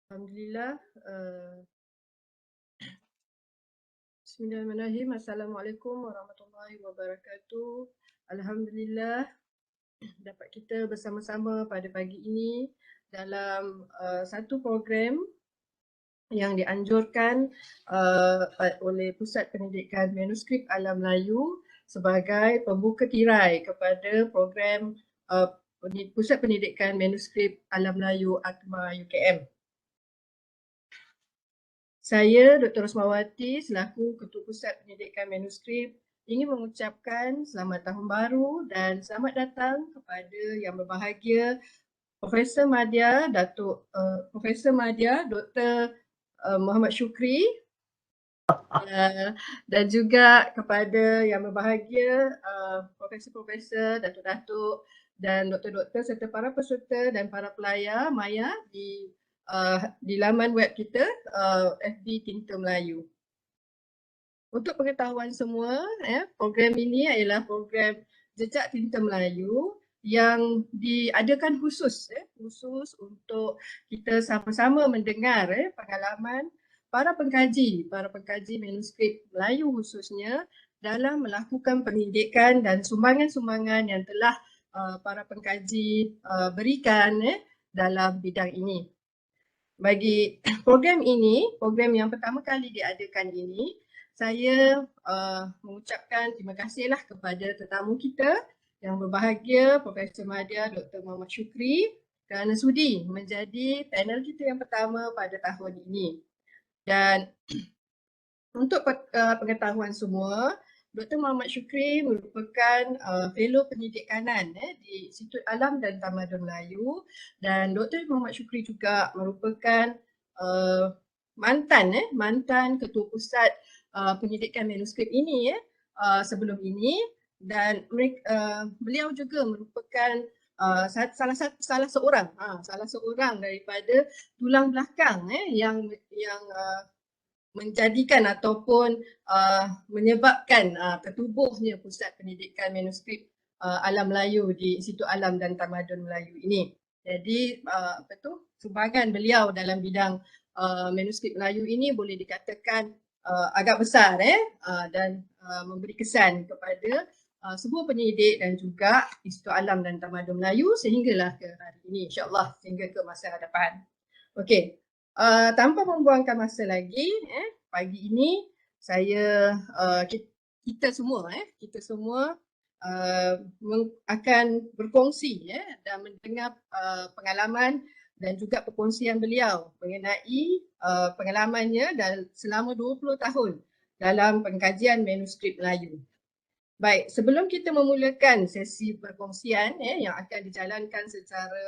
Alhamdulillah. Bismillahirrahmanirrahim. Assalamualaikum warahmatullahi wabarakatuh. Alhamdulillah dapat kita bersama-sama pada pagi ini dalam satu program yang dianjurkan oleh Pusat Pendidikan Manuskrip Alam Melayu sebagai pembuka tirai kepada program Pusat Pendidikan Manuskrip Alam Melayu ATMA UKM. Saya, Dr. Rosmawati, selaku Ketua Pusat Pendidikan Manuskrip, ingin mengucapkan selamat tahun baru dan selamat datang kepada yang berbahagia Profesor Madya, Profesor Madya, Dr. Muhammad Syukri, dan juga kepada yang berbahagia Profesor-Profesor, Datuk-Datuk dan Doktor-Doktor serta para peserta dan para pelayar Maya di laman web kita FB Tinta Melayu. Untuk pengetahuan semua, program ini adalah program Jejak Tinta Melayu yang diadakan khusus untuk kita sama-sama mendengar pengalaman para pengkaji manuskrip Melayu khususnya dalam melakukan pendidikan dan sumbangan-sumbangan yang telah para pengkaji berikan dalam bidang ini. Bagi program ini, program yang pertama kali diadakan ini, saya mengucapkan terima kasihlah kepada tetamu kita yang berbahagia Profesor Madya Dr. Muhammad Syukri kerana sudi menjadi panel kita yang pertama pada tahun ini. Dan untuk pengetahuan semua, Dr. Muhammad Syukri merupakan fellow penyidik kanan di Institut Alam dan Tamadun Melayu, dan Dr. Muhammad Syukri juga merupakan mantan Ketua Pusat Penyidikan Manuskrip ini sebelum ini, dan beliau juga merupakan salah seorang daripada tulang belakang yang menjadikan ataupun menyebabkan tertubuhnya Pusat Pendidikan Manuskrip Alam Melayu di Institut Alam dan Tamadun Melayu ini. Jadi sumbangan beliau dalam bidang manuskrip Melayu ini boleh dikatakan agak besar dan memberi kesan kepada semua penyidik dan juga Institut Alam dan Tamadun Melayu sehinggalah ke hari ini, insya-Allah, sehingga ke masa hadapan. Okey. Tanpa membuangkan masa lagi, pagi ini saya kita semua akan berkongsi dan mendengar pengalaman dan juga perkongsian beliau mengenai pengalamannya selama 20 tahun dalam pengkajian manuskrip Melayu. Baik, sebelum kita memulakan sesi perkongsian yang akan dijalankan secara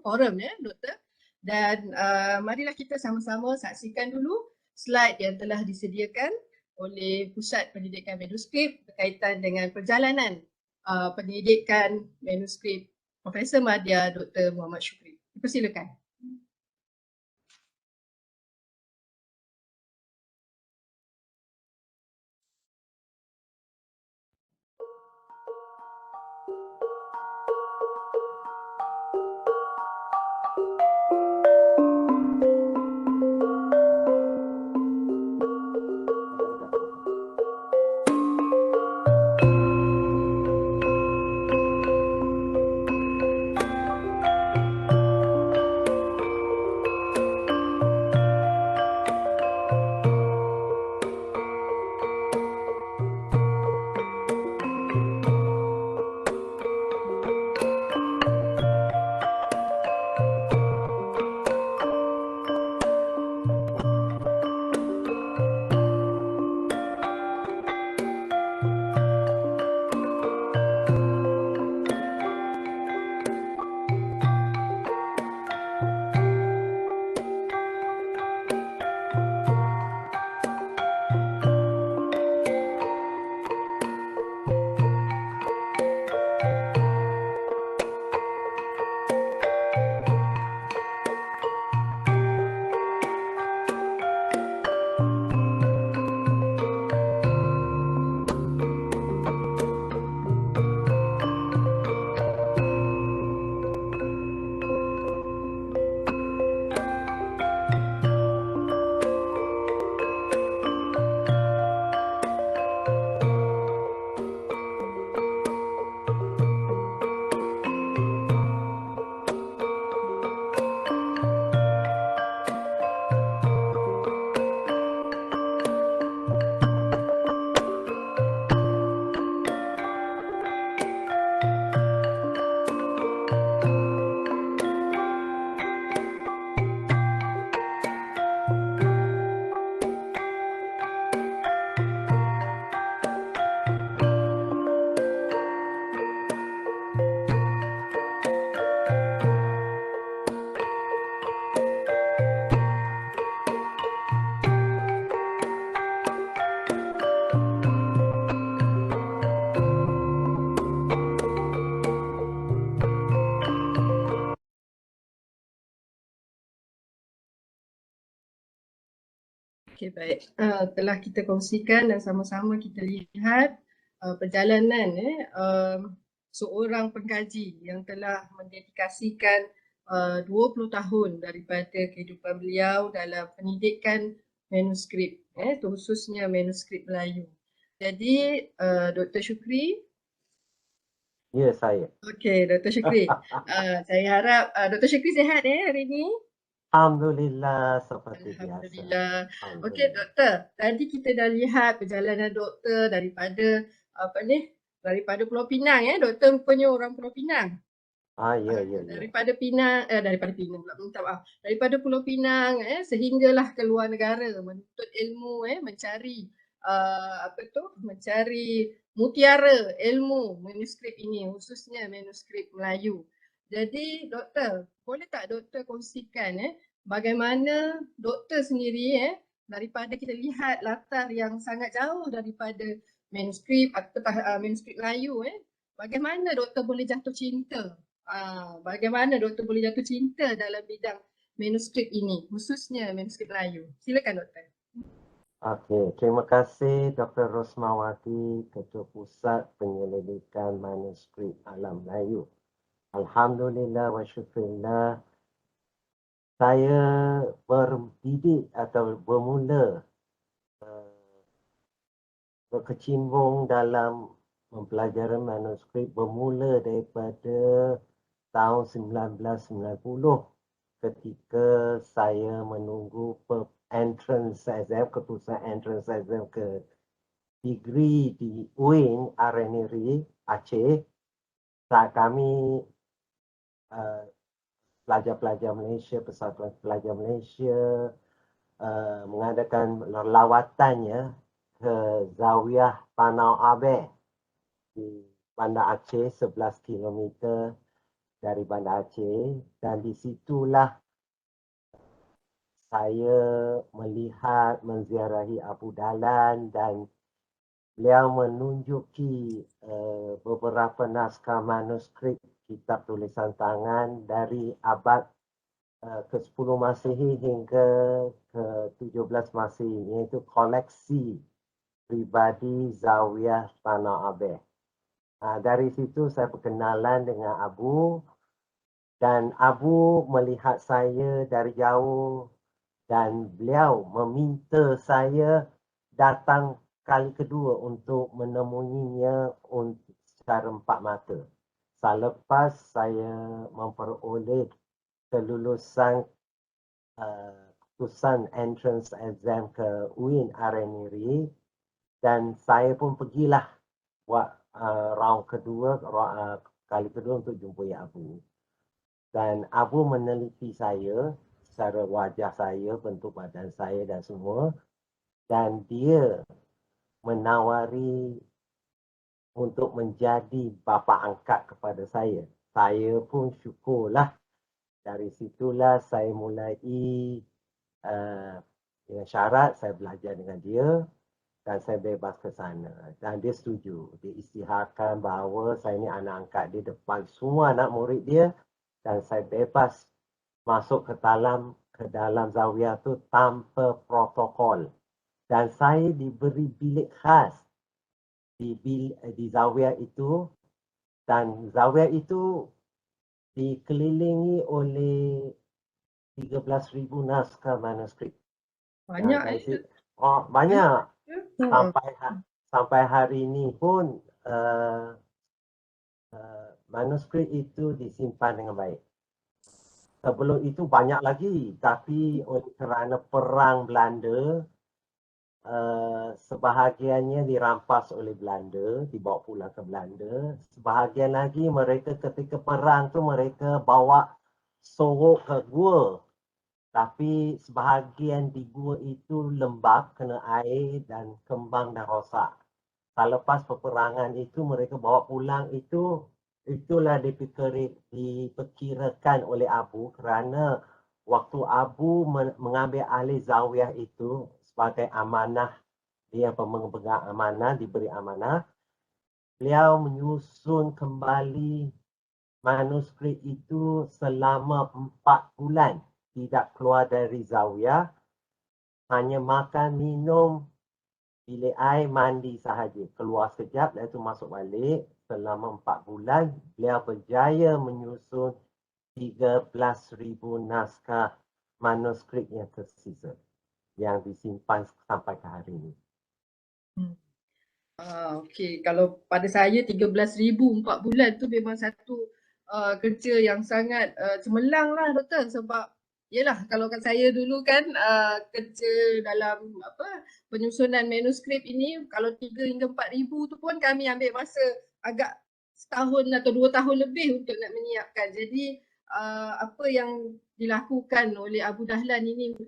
forum Doktor, dan marilah kita sama-sama saksikan dulu slide yang telah disediakan oleh Pusat Pendidikan Manuskrip berkaitan dengan perjalanan pendidikan manuskrip Profesor Madya Dr. Muhammad Syukri. Persilakan. Okey, baik. Telah kita kongsikan dan sama-sama kita lihat perjalanan seorang pengkaji yang telah mendedikasikan 20 tahun daripada kehidupan beliau dalam pendidikan manuskrip, khususnya manuskrip Melayu. Jadi, Dr. Shukri. Ya, saya. Okey, Dr. Shukri. Saya harap Dr. Shukri sihat hari ini. Alhamdulillah seperti biasa. Alhamdulillah. Okey, Alhamdulillah. doktor. Tadi kita dah lihat perjalanan doktor daripada daripada Pulau Pinang, Doktor rupanya orang Pulau Pinang. Ya. Daripada Pinang, daripada Pinang pula, minta maaf. Daripada Pulau Pinang, sehinggalah ke luar negara menuntut ilmu, mencari mencari mutiara ilmu manuskrip ini, khususnya manuskrip Melayu. Jadi, doktor, boleh tak doktor kongsikan bagaimana doktor sendiri daripada kita lihat latar yang sangat jauh daripada manuskrip atau manuskrip Melayu, bagaimana doktor boleh jatuh cinta? Bagaimana doktor boleh jatuh cinta dalam bidang manuskrip ini, khususnya manuskrip Melayu? Silakan doktor. Okey, terima kasih Dr. Rosmawati, Ketua Pusat Penyelidikan Manuskrip Alam Melayu. Alhamdulillah wa syukurillah, saya berdidik atau bermula berkecimpung dalam mempelajari manuskrip bermula daripada tahun 1990 ketika saya menunggu entrance exam, keputusan entrance exam ke degree di UIN RNRI Aceh. Saat kami pelajar-pelajar Malaysia, Persatuan Pelajar Malaysia mengadakan lawatannya ke Zawiyah Tanah Abeh di Bandar Aceh, 11 km dari Bandar Aceh, dan di situlah saya melihat, menziarahi Abu Dahlan dan beliau menunjuki beberapa naskah manuskrip kitab tulisan tangan dari abad ke-10 Masihi hingga ke-17 Masihi, iaitu koleksi pribadi Zawiyah Tanah Abeh. Dari situ saya berkenalan dengan Abu, dan Abu melihat saya dari jauh dan beliau meminta saya datang kali kedua untuk menemuinya secara empat mata. Selepas saya memperoleh kelulusan keputusan entrance exam ke UIN RNRI, dan saya pun pergilah buat round kedua, kali kedua untuk jumpa Abu. Dan Abu meneliti saya secara wajah saya, bentuk badan saya dan semua, dan dia menawari untuk menjadi bapa angkat kepada saya. Saya pun syukurlah. Dari situlah saya mulai dengan syarat saya belajar dengan dia dan saya bebas ke sana. Dan dia setuju. Dia isytiharkan bahawa saya ni anak angkat dia depan semua anak murid dia, dan saya bebas masuk ke dalam zawiyah tu tanpa protokol. Dan saya diberi bilik khas di zawiyah itu, dan zawiyah itu dikelilingi oleh 13,000 naskah manuskrip. Banyak Banyak. Sampai hari ini pun manuskrip itu disimpan dengan baik. Sebelum itu banyak lagi, tapi oleh kerana perang Belanda, sebahagiannya dirampas oleh Belanda, dibawa pulang ke Belanda. Sebahagian lagi mereka ketika perang tu mereka bawa sorok ke gua. Tapi sebahagian di gua itu lembab kena air dan kembang dan rosak. Selepas peperangan itu mereka bawa pulang, itulah diperkirakan oleh Abu, kerana waktu Abu mengambil alih zawiyah itu sebagai amanah, dia pemegang amanah, diberi amanah, beliau menyusun kembali manuskrip itu selama 4 bulan tidak keluar dari zawiyah, hanya makan, minum, bilik air, mandi sahaja. Keluar sekejap, lepas itu masuk balik. Selama 4 bulan, beliau berjaya menyusun 13,000 naskah manuskrip yang tersisa yang disimpan sampai ke hari ini. Okey, kalau pada saya 13,000 4 bulan tu memang satu kerja yang sangat cemerlang lah doktor, sebab yelah kalau kat saya dulu kan kerja dalam penyusunan manuskrip ini kalau 3 hingga 4,000 tu pun kami ambil masa agak setahun atau 2 tahun lebih untuk nak menyiapkan. Jadi apa yang dilakukan oleh Abu Dahlan ini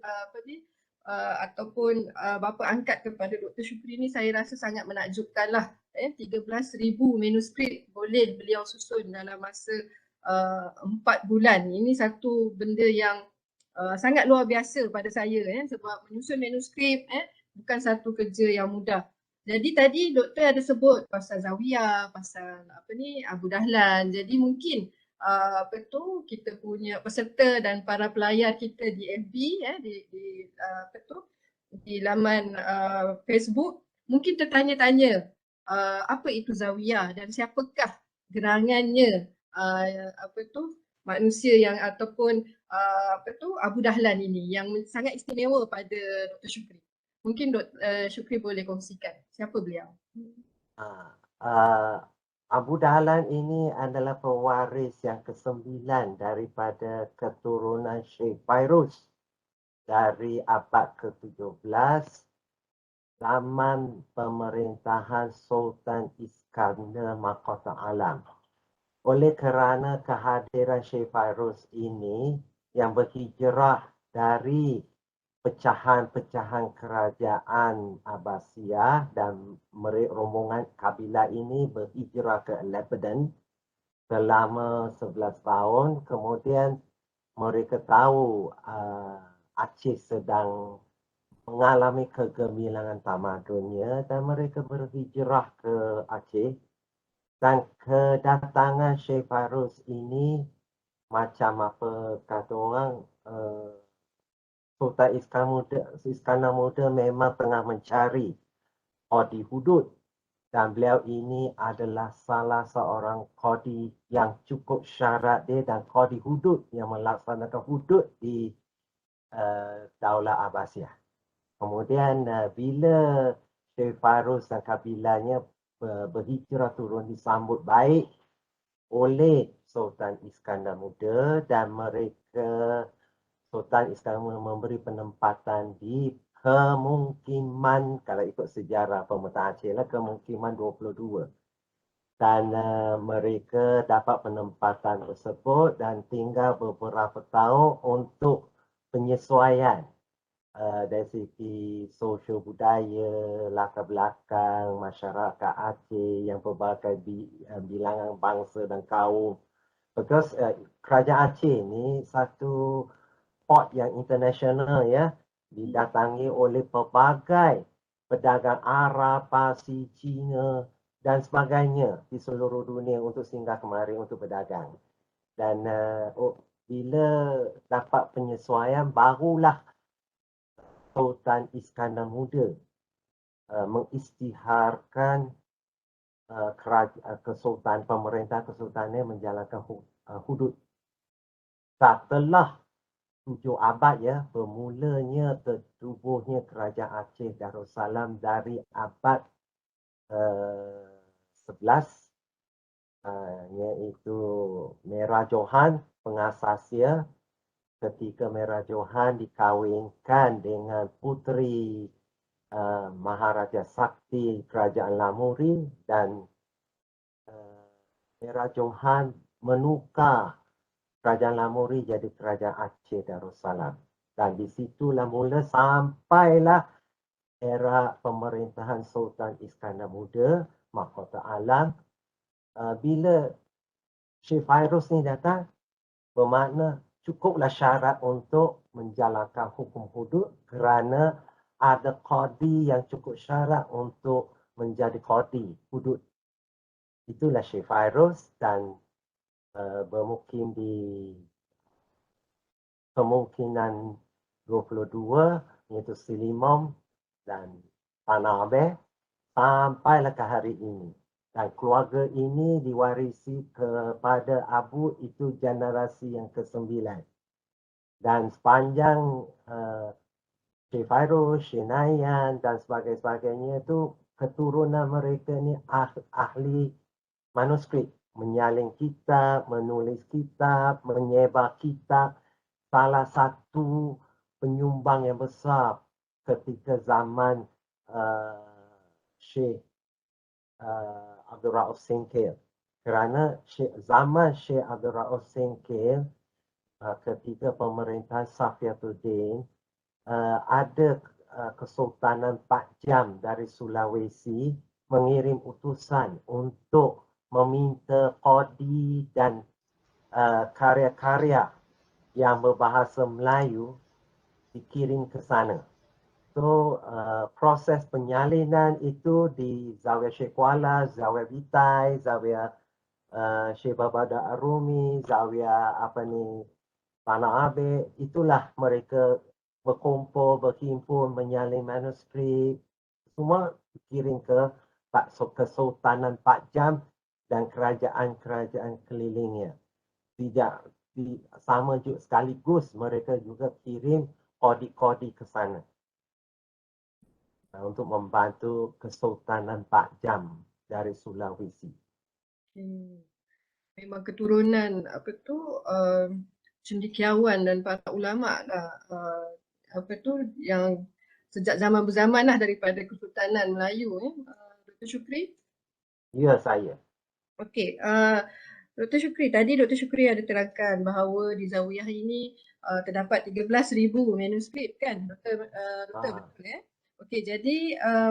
ataupun bapa angkat kepada Dr. Shukri ni saya rasa sangat menakjubkan lah. 13,000 manuskrip boleh beliau susun dalam masa 4 bulan. Ini satu benda yang sangat luar biasa pada saya sebab menyusun manuskrip bukan satu kerja yang mudah. Jadi tadi doktor ada sebut pasal Zawiyah, pasal Abu Dahlan. Jadi mungkin kita punya peserta dan para pelayar kita di FB di laman Facebook mungkin tertanya-tanya apa itu Zawiyah dan siapakah gerangannya manusia yang ataupun Abu Dahlan ini yang sangat istimewa pada Dr. Shukri. Mungkin Dr. Shukri boleh kongsikan siapa beliau. Abu Dahlan ini adalah pewaris yang ke-9 daripada keturunan Syekh Fairuz dari abad ke-17 zaman pemerintahan Sultan Iskandar Mahkota Alam. Oleh kerana kehadiran Syekh Fairuz ini yang berhijrah dari pecahan-pecahan kerajaan Abbasiyah dan rombongan kabilah ini berhijrah ke Lebanon selama 11 tahun. Kemudian mereka tahu Aceh sedang mengalami kegemilangan tamadunnya dan mereka berhijrah ke Aceh. Dan kedatangan Syekh Fairuz ini macam apa kata orang Sultan Iskandar Muda memang tengah mencari qadi hudud dan beliau ini adalah salah seorang qadi yang cukup syarat dia dan qadi hudud yang melaksanakan hudud di Daulah Abbasiyah. Kemudian bila Syekh Fairuz dan kabilahnya berhijrah turun disambut baik oleh Sultan Iskandar Muda dan mereka Sultan Iskandar Muda memberi penempatan di kemungkinan kalau ikut sejarah pemetaan Aceh lah kemungkinan 22 dan mereka dapat penempatan tersebut dan tinggal beberapa tahun untuk penyesuaian dari segi sosial budaya, latar belakang masyarakat Aceh yang berbagai bilangan bangsa dan kaum. Because kerajaan Aceh ni satu port yang international ya, didatangi oleh pelbagai pedagang Arab, Parsi, Cina dan sebagainya di seluruh dunia untuk singgah kemari untuk berdagang. Dan bila dapat penyesuaian barulah Sultan Iskandar Muda mengisytiharkan kesultanan pemerintah kesultanan menjalankan hudud. Setelah 7 abad ya, bermulanya tertubuhnya kerajaan Aceh Darussalam dari abad 11 iaitu Merah Johan pengasasnya ketika Merah Johan dikawinkan dengan puteri Maharaja Sakti Kerajaan Lamuri dan Merah Johan menukar Kerajaan Lamuri jadi Kerajaan Aceh Darussalam. Dan di situlah mula sampailah era pemerintahan Sultan Iskandar Muda, Mahkota Alam. Bila Syekh Fairuz ni datang, bermakna cukuplah syarat untuk menjalankan hukum hudud kerana ada qadi yang cukup syarat untuk menjadi qadi hudud. Itulah Syekh Fairuz dan bermukim di kemungkinan 22 iaitu Silimom dan Tanah Abeh sampailah ke hari ini. Dan keluarga ini diwarisi kepada Abu itu generasi yang ke-9. Dan sepanjang Syekh Fairuz, Syekh Nayan dan sebagainya itu keturunan mereka ni ahli manuskrip, menyalin kitab, menulis kitab, menyebar kitab. Salah satu penyumbang yang besar ketika zaman Syekh Abdul Rauf Singkil. Kerana zaman Syekh Abdul Rauf Singkil ketika pemerintahan Safiatuddin ada Kesultanan Pak Jam dari Sulawesi mengirim utusan untuk meminta qadi dan karya-karya yang berbahasa Melayu dikirim ke sana. So, proses penyalinan itu di Zawiya Syekh Kuala, Zawiya Bitai, Zawiya Syekh Babada Arumi, Zawiya Tanah Abeh, itulah mereka berkumpul, berhimpun, menyalin manuskrip, semua dikirim ke Kesultanan Pak Jam dan kerajaan-kerajaan kelilingnya. Sama juga sekaligus mereka juga kirim kodi-kodi ke sana untuk membantu Kesultanan Pak Jam dari Sulawesi. Memang keturunan cendekiawan dan para ulama lah, yang sejak zaman berzaman lah daripada Kesultanan Melayu. Dr. Syukri? Ya, saya. Okey, Dr. Syukri, tadi Dr. Syukri ada terangkan bahawa di Zawiyah ini terdapat 13,000 manuskrip kan? Doktor betul ya? Okey, jadi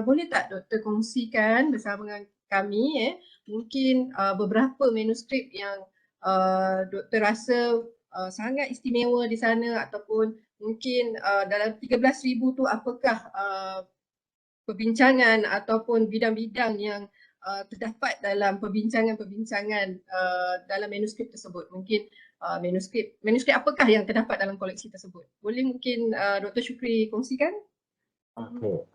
boleh tak Doktor kongsikan bersama dengan kami mungkin beberapa manuskrip yang Doktor rasa sangat istimewa di sana, ataupun mungkin dalam 13,000 tu apakah perbincangan ataupun bidang-bidang yang terdapat dalam perbincangan-perbincangan dalam manuskrip tersebut. Mungkin manuskrip apakah yang terdapat dalam koleksi tersebut. Boleh mungkin Dr. Syukri kongsikan? Okey,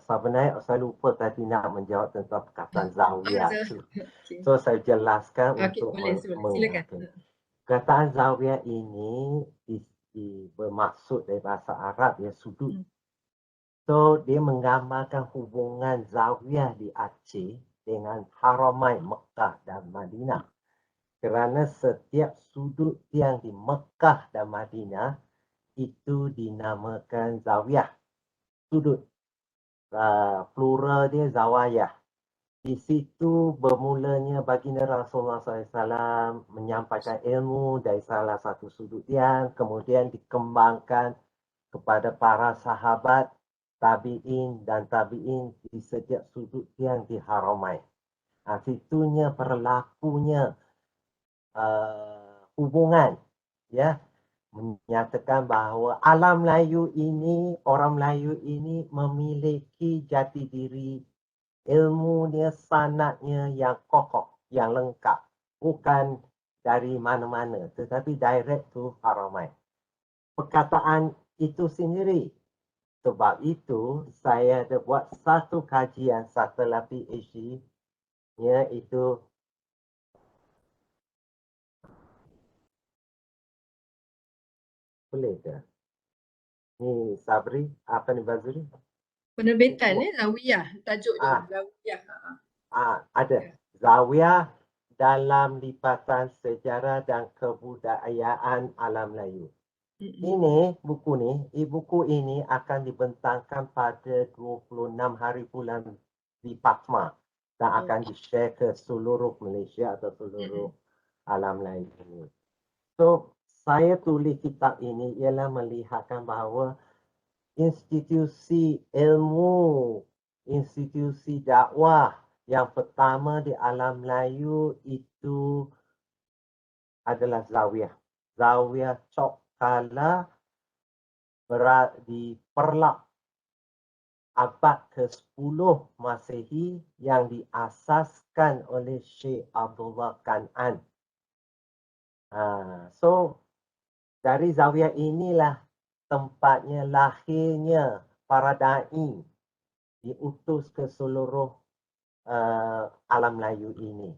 sebenarnya saya lupa tadi nak menjawab tentang perkataan zawiyah tu. Okay. So saya jelaskan Okay, untuk boleh, silakan. Perkataan zawiyah ini bermaksud dari bahasa Arab ya sudut. So dia menggambarkan hubungan zawiyah di Aceh dengan Haramain Mekah dan Madinah. Kerana setiap sudut yang di Mekah dan Madinah itu dinamakan zawiyah. Sudut. Plural dia zawayah. Di situ bermulanya baginda Rasulullah SAW menyampaikan ilmu dari salah satu sudut yang kemudian dikembangkan kepada para sahabat, tabi'in dan tabi'in di setiap sudut yang di Haramain. Situnya berlakunya hubungan, ya, menyatakan bahawa alam Melayu ini, orang Melayu ini memiliki jati diri, ilmunya, sanadnya yang kokoh, yang lengkap. Bukan dari mana-mana, tetapi direct to Haramain. Perkataan itu sendiri. Sebab itu, saya ada buat satu kajian setelah PhD, iaitu boleh ke? Ni Sabri, apa ni Bazri? Penerbitan Zawiyah, tajuk dia Zawiyah. Ada. Zawiyah dalam lipatan sejarah dan kebudayaan alam Melayu. Ini, buku ini akan dibentangkan pada 26 hari bulan di Patma dan akan di-share ke seluruh Malaysia atau seluruh alam Melayu ini. So, saya tulis kitab ini ialah melihatkan bahawa institusi ilmu, institusi dakwah yang pertama di alam Melayu itu adalah Zawiyah. Zawiyah Chok Kala di Perlak abad ke-10 Masehi yang diasaskan oleh Syekh Abdullah Kan'an. So, dari Zawiyah inilah tempatnya lahirnya para da'i diutus ke seluruh alam Melayu ini.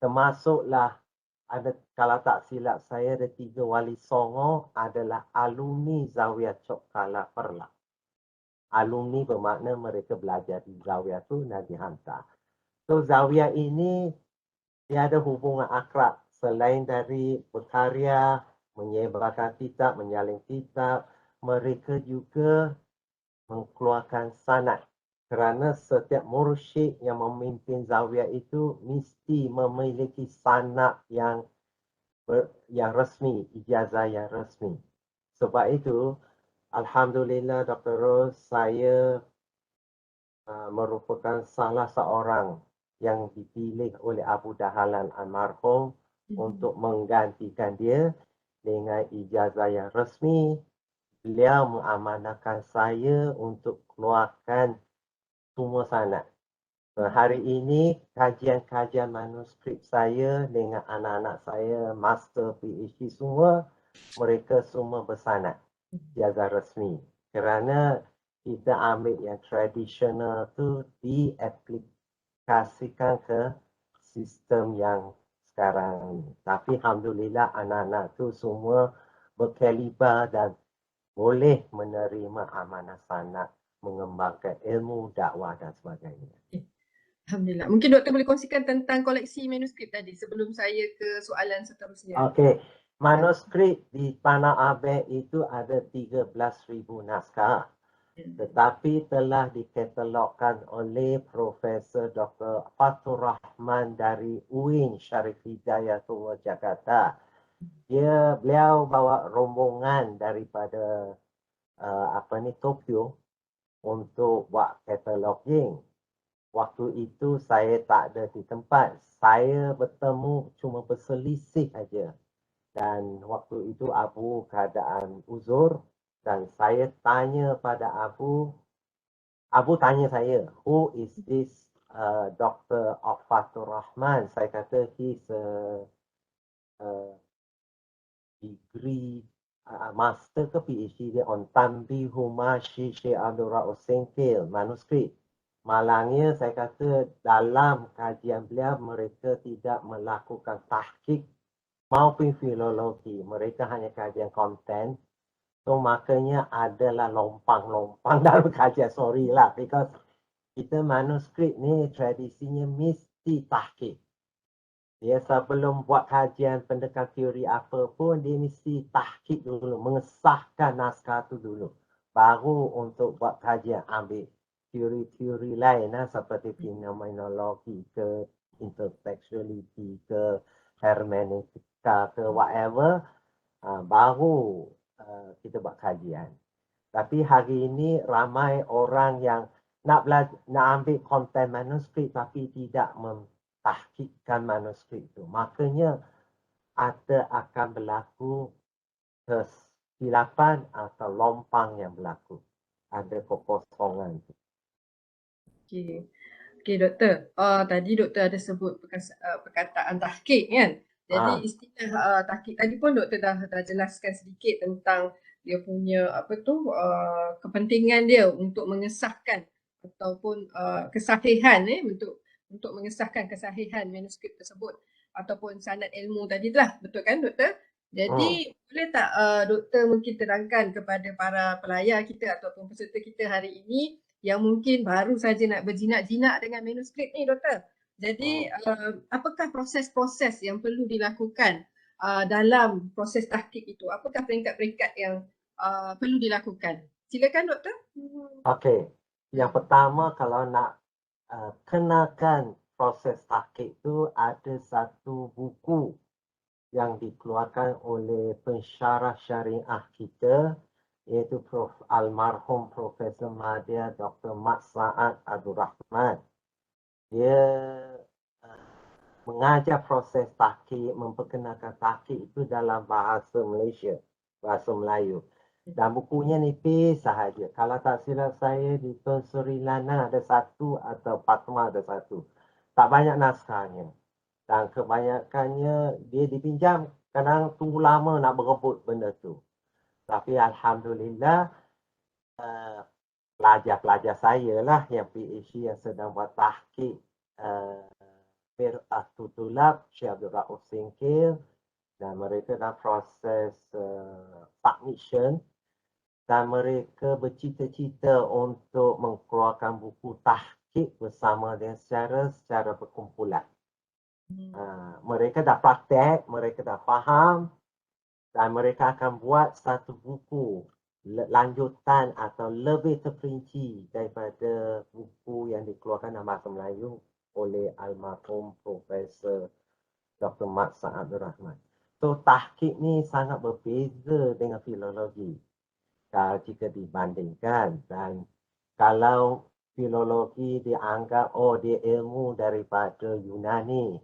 Termasuklah ada, kalau tak silap saya, ada 3 wali songo adalah alumni Zawiah Chok Kala Perla. Alumni bermakna mereka belajar di Zawiah tu dan dihantar. So Zawiah ini dia ada hubungan akrab selain dari berkarya, menyebarkan kitab, menyalin kitab, mereka juga mengeluarkan sanad. Kerana setiap mursyid yang memimpin Zawiah itu mesti memiliki sanad yang resmi, ijazah yang resmi. Sebab itu, Alhamdulillah Dr. Ros, saya merupakan salah seorang yang dipilih oleh Abu Dahalan almarhum untuk menggantikan dia dengan ijazah yang resmi. Beliau mengamanahkan saya untuk keluarkan semua sanad. Hari ini kajian-kajian manuskrip saya dengan anak-anak saya, master, PhD semua, mereka semua bersanad, ijazah resmi. Kerana kita ambil yang tradisional tu diaplikasikan ke sistem yang sekarang ni. Tapi Alhamdulillah anak-anak tu semua berkaliber dan boleh menerima amanah sanad, mengembangkan ilmu, dakwah dan sebagainya. Alhamdulillah. Mungkin doktor boleh kongsikan tentang koleksi manuskrip tadi sebelum saya ke soalan seterusnya. Okey. Manuskrip di Tanah Abed itu ada 13,000 naskah. Tetapi telah dikatalogkan oleh Profesor Dr. Fathur Rahman dari UIN Syarif Hidayatullah Jakarta. Beliau bawa rombongan daripada Tokyo untuk buat kataloging. Waktu itu saya tak ada di tempat. Saya bertemu cuma berselisih saja. Dan waktu itu Abu keadaan uzur dan saya tanya pada Abu tanya saya, who is this Dr. Fathur Rahman? Saya kata he's a degree master ke PhD dia on Tanbihu Mashi Syekh Abdul Rauf Sengkil, manuskrip. Malangnya saya kata dalam kajian beliau mereka tidak melakukan tahqiq maupun filologi. Mereka hanya kajian konten. So makanya adalah lompang-lompang dalam kajian. Sorry lah, because kita manuskrip ni tradisinya mesti tahqiq. Dia sebelum buat kajian pendekan teori apa pun, dia mesti tahqiq dulu, mengesahkan naskah tu dulu. Baru untuk buat kajian ambil teori-teori lain seperti fenomenologi ke, intertextuality ke, hermeneutika ke, whatever, baru kita buat kajian. Tapi hari ini ramai orang yang nak ambil konten manuskrip tapi tidak mentahqiqkan manuskrip itu. Makanya akan berlaku kesilapan atau lompang yang berlaku. Ada kekosongan. Okey doktor. Tadi doktor ada sebut perkataan tahqiq kan. Jadi istilah tahqiq tadi pun doktor dah jelaskan sedikit tentang dia punya kepentingan dia untuk mengesahkan ataupun kesahihan untuk mengesahkan kesahihan manuskrip tersebut ataupun sanad ilmu tadi lah, betul kan doktor? Jadi boleh tak doktor mungkin terangkan kepada para pelayar kita ataupun peserta kita hari ini yang mungkin baru saja nak berjinak-jinak dengan manuskrip ni doktor. Jadi apakah proses-proses yang perlu dilakukan dalam proses tahqiq itu? Apakah peringkat-peringkat yang perlu dilakukan? Silakan doktor. Okey. Yang pertama kalau nak kenakan proses tahqiq itu ada satu buku yang dikeluarkan oleh pensyarah syariah kita iaitu almarhum Profesor Madya Dr. Mat Saad Abdul Rahman. Dia mengajar proses tahqiq, memperkenalkan tahqiq itu dalam bahasa Malaysia, bahasa Melayu. Dan bukunya nipis sahaja. Kalau tak silap saya di Tun Sri Lana ada satu atau Patma ada satu. Tak banyak naskahnya. Dan kebanyakannya dia dipinjam, kadang tunggu lama nak berebut benda tu. Tapi alhamdulillah pelajar-pelajar saya lah yang PhD yang sedang buat tahqiq Mir'atul Tulab Syekh Abdul Rauf Singkil, dan mereka dalam proses submission, dan mereka bercita-cita untuk mengeluarkan buku tahqiq bersama dengan secara berkumpulan. Mereka dah praktek, mereka dah faham, dan mereka akan buat satu buku lanjutan atau lebih terperinci daripada buku yang dikeluarkan dalam bahasa Melayu oleh almarhum Profesor Dr. Mat Sa'ad Abdul Rahman. So, tahqiq ni sangat berbeza dengan filologi jika dibandingkan. Dan kalau filologi dianggap, oh dia ilmu daripada Yunani,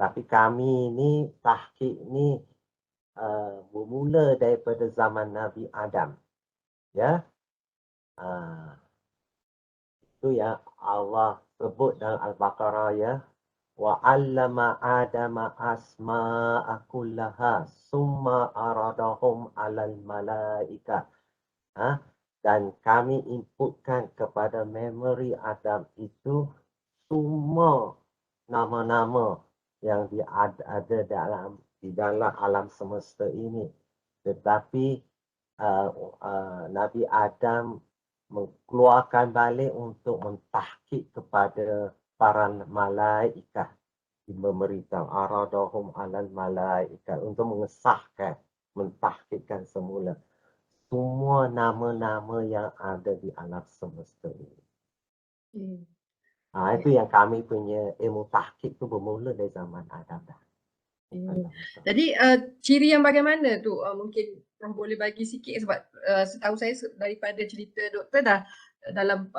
tapi kami ni tahqiq ni bermula daripada zaman Nabi Adam. Ya, itu ya Allah sebut dalam Al-Baqarah ya. Wa 'allama Adama asma'a kullaha summa aradahum 'alal malaika. Dan kami inputkan kepada memori Adam itu semua nama-nama yang ada di dalam alam semesta ini. Tetapi Nabi Adam mengeluarkan balik untuk mentahqiq kepada para malaikat, memberitahu aradahum alal malaikat, untuk mengesahkan, mentahqiqkan semula semua nama-nama yang ada di alam semesta ini. Itu yang kami punya ilmu tahqiq tu bermula dari zaman Adam dah. Jadi ciri yang bagaimana tu mungkin Prof boleh bagi sikit, sebab setahu saya daripada cerita doktor dah dalam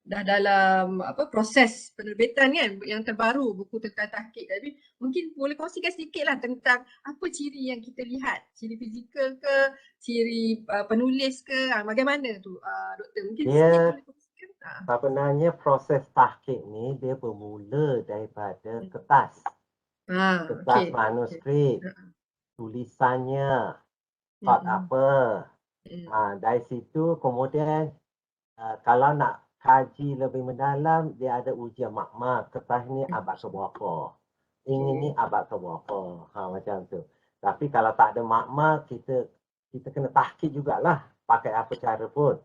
dalam proses penerbitan kan yang terbaru buku tentang tahqiq. Jadi mungkin boleh kongsikan sedikit lah tentang apa ciri yang kita lihat, ciri fizikal ke, ciri penulis ke, bagaimana tu doktor, mungkin sikit boleh kongsikan. Sebenarnya proses tahqiq ni dia bermula daripada kertas. Kertas manuskrip, tulisannya, apa. Dari situ kemudian kalau nak kaji lebih mendalam, dia ada ujian makmal. Kertas ni abad keberapa, ini abad keberapa, macam tu. Tapi kalau tak ada makmal, kita kena tahqiq jugalah, pakai apa cara pun.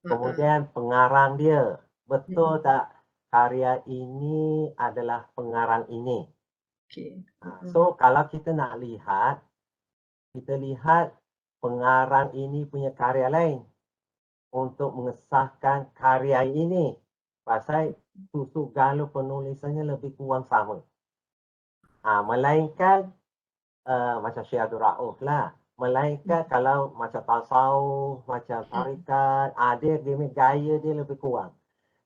Kemudian pengarang dia, betul tak karya ini adalah pengarang ini. So kalau kita nak lihat, kita lihat pengarang ini punya karya lain untuk mengesahkan karya ini. Pasal tusuk galuh penulisannya lebih kurang sama. Melainkan macam Syekh Abdul Rauf lah. Melainkan kalau macam tasawuf, macam tarikat, dia gaya dia lebih kurang.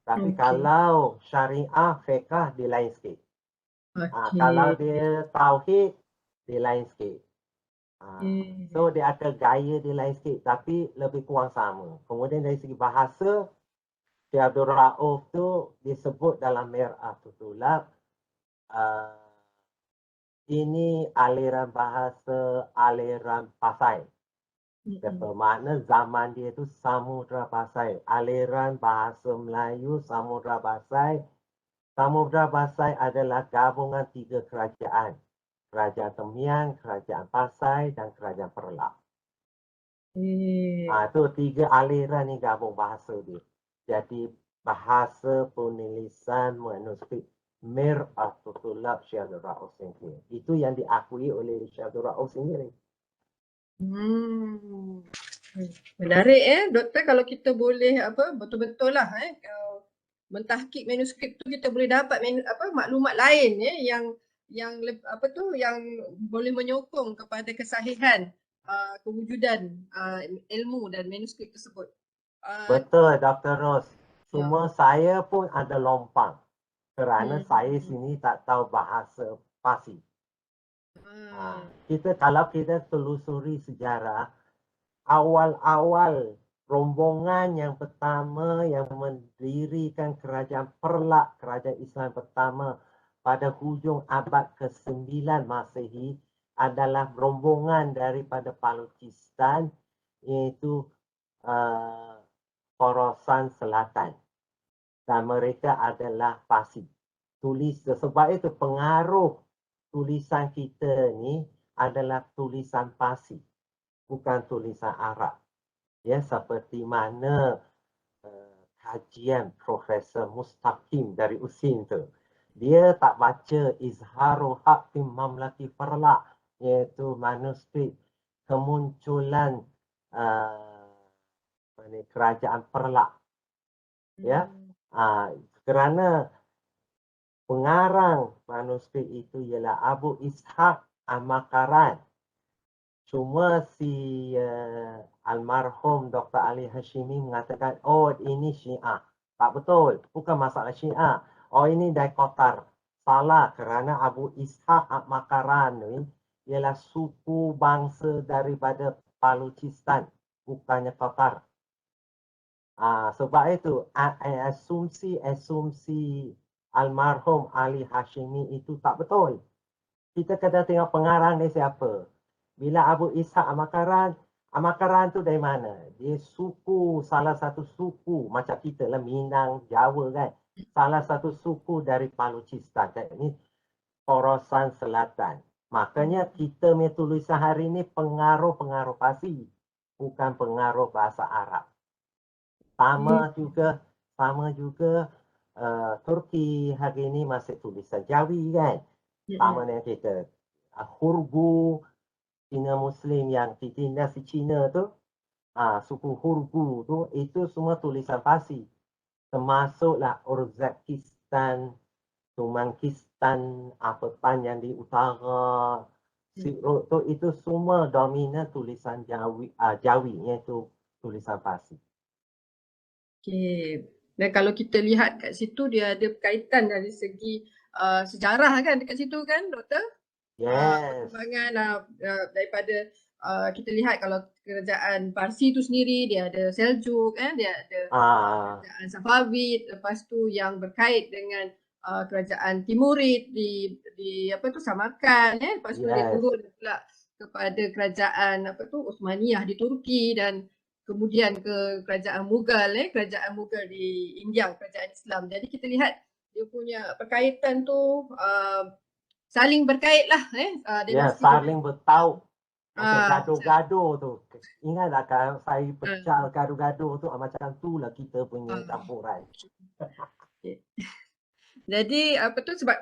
Tapi kalau syariah, fiqh, dia lain sikit. Kalau dia tauhid, dia lain sikit. So dia ada gaya dia lain sikit, tapi lebih kurang sama. Kemudian dari segi bahasa, Syekh Abdul Rauf tu disebut dalam Mir'atul Tulab, ini aliran bahasa, aliran pasai. Bermakna zaman dia tu Samudra Pasai. Aliran bahasa Melayu Samudra Pasai. Samudra Pasai adalah gabungan 3 kerajaan. Kerajaan Temiang, Kerajaan Pasai dan Kerajaan Perlak. Itu 3 aliran ni gabung bahasa dia. Jadi bahasa penulisan manuskrip Mir'atul Tulab Syekh Abdul Rauf Singkil. Itu yang diakui oleh Syekh Abdul Rauf sendiri. Menarik doktor, kalau kita boleh betul-betul lah mentahqiq manuskrip tu, kita boleh dapat maklumat lain yang yang boleh menyokong kepada kesahihan kewujudan ilmu dan manuskrip tersebut. Betul Dr. Ros. Cuma saya pun ada lompang kerana saya sini tak tahu bahasa Parsi. Kalau kita telusuri sejarah, awal-awal rombongan yang pertama yang mendirikan kerajaan Perlak, kerajaan Islam pertama pada hujung abad ke-9 Masehi adalah rombongan daripada Balochistan iaitu Khorasan Selatan. Dan mereka adalah Parsi. Sebab itu pengaruh tulisan kita ni adalah tulisan Parsi, bukan tulisan Arab. Ya, seperti mana kajian Profesor Mustaqim dari USIN tu. Dia tak baca Izharul Haq fi Mamlaki Farla, iaitu manuskrip kemunculan kerajaan Perlak. Ya, kerana pengarang manuskrip itu ialah Abu Ishaq Al-Makaran. Cuma si almarhum Dr. Ali Hashimi mengatakan, oh ini Syiah. Tak betul, bukan masalah Syiah. Oh ini dari Qatar. Salah, kerana Abu Ishaq Al-Makaran ni ialah suku bangsa daripada Balochistan, bukannya Qatar. Sebab itu asumsi almarhum Ali Hashimi itu tak betul. Kita kena tengok pengarang dia siapa. Bila Abu Ishaq Al-Makaran tu dari mana? Dia suku, salah satu suku macam kita lah, Minang, Jawa kan. Salah satu suku dari Balochistan. Ini Khorasan Selatan. Makanya kita punya tulisan hari ini pengaruh-pengaruh Parsi, bukan pengaruh bahasa Arab. Sama juga Turki hari ini masih tulisan Jawi kan. Sama dengan kita. Hurgu, Cina Muslim yang ditindas di Cina tu, suku Hurgu tu, itu semua tulisan Parsi. Termasuklah Uzbekistan, Turkmenistan, Apatan yang di utara, Silk Road tu, itu semua dominan tulisan Jawi, iaitu tulisan Parsi. Okey. Dan kalau kita lihat kat situ, dia ada berkaitan dari segi sejarah kan dekat situ kan, Doktor? Yes. Perkembangan daripada kita lihat kalau kerajaan Parsi tu sendiri, dia ada Seljuk kan, dia ada kerajaan Safavid, lepas tu yang berkait dengan kerajaan Timurid di apa tu Samarkand, lepas tu dia turun pula kepada kerajaan Uthmaniyah di Turki dan kemudian ke kerajaan Mughal di India, kerajaan Islam. Jadi kita lihat dia punya perkaitan tu saling berkait lah. Saling bertaut. Gaduh-gaduh tu. Ingat tak kalau saya pecah gaduh-gaduh tu, macam tu lah kita punya campuran. Jadi sebab